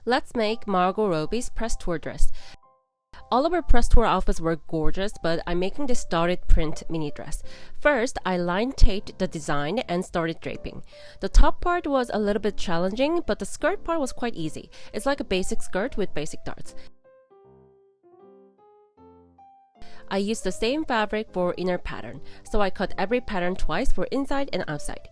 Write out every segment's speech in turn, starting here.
Let's make Margot Robbie's press tour dress. All of her press tour outfits were gorgeous, but I'm making this dotted print mini dress. First, I line taped the design and started draping. The top part was a little bit challenging, but the skirt part was quite easy. It's like a basic skirt with basic darts. I used the same fabric for inner pattern, so I cut every pattern twice for inside and outside.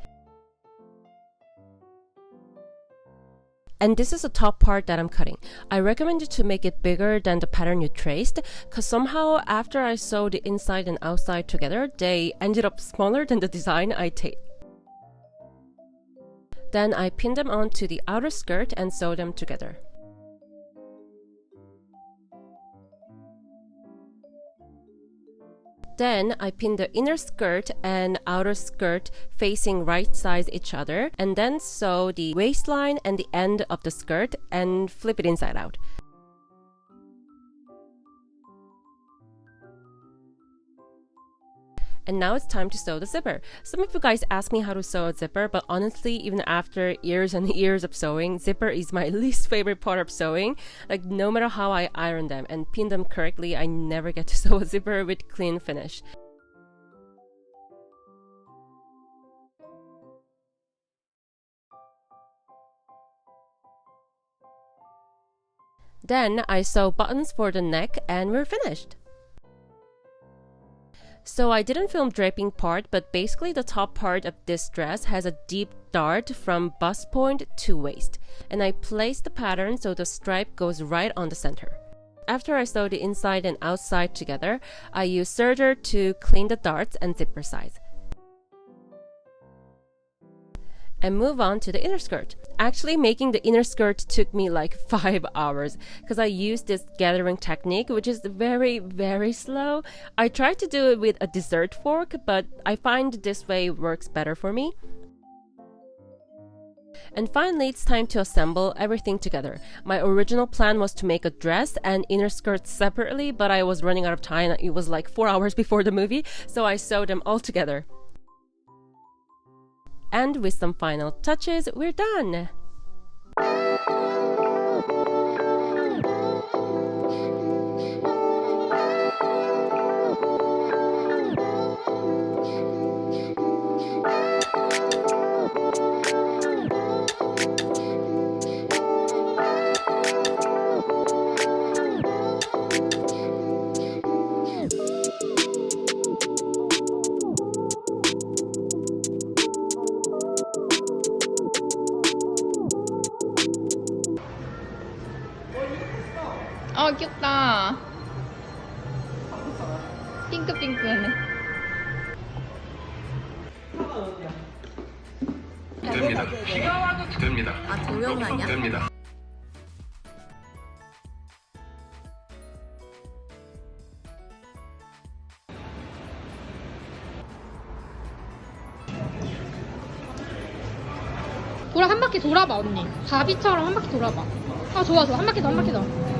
And this is the top part that I'm cutting. I recommend you to make it bigger than the pattern you traced, because somehow after I sewed the inside and outside together, they ended up smaller than the design I taped. Then I pinned them onto the outer skirt and sewed them together. Then I pinned the inner skirt and outer skirt facing right sides each other, and then sew the waistline and the end of the skirt and flip it inside out. And now it's time to sew the zipper. Some of you guys ask me how to sew a zipper, but honestly, even after years and years of sewing, zipper is my least favorite part of sewing. Like, no matter how I iron them and pin them correctly, I never get to sew a zipper with clean finish. Then I sew buttons for the neck and we're finished. So I didn't film draping part, but basically the top part of this dress has a deep dart from bust point to waist. And I placed the pattern so the stripe goes right on the center. After I sew the inside and outside together, I use serger to clean the darts and zipper sides. And move on to the inner skirt. Actually, making the inner skirt took me like 5 hours because I used this gathering technique, which is very, very slow. I tried to do it with a dessert fork, but I find this way works better for me. And finally, it's time to assemble everything together. My original plan was to make a dress and inner skirts separately, but I was running out of time. It was like 4 hours before the movie, so I sewed them all together. And with some final touches, we're done! 귀엽다. 핑크핑크하네. 됩니다. 아, 동영상이야? 됩니다. 한 바퀴 돌아봐, 언니. 바비처럼 한 바퀴 돌아봐. 아, 좋아. 한 바퀴 더.